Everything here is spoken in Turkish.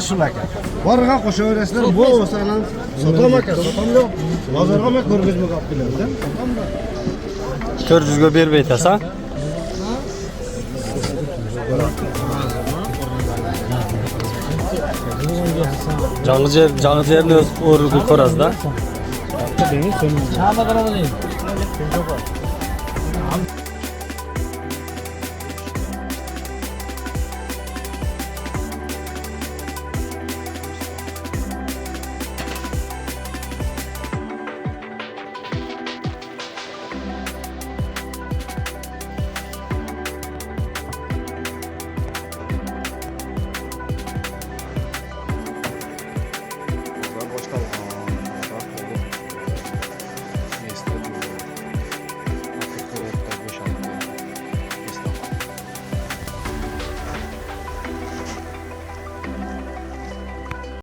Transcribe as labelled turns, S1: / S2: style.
S1: Şulaka. Varga koşuyorlar. Bu sana sotamak, sotamıyor. Bazarga mı körgüzme kaptılar.
S2: 400 go berib aytasan. Жаңы жерni o'rib ko'rasiz-da.
S3: Çağla karalı değil.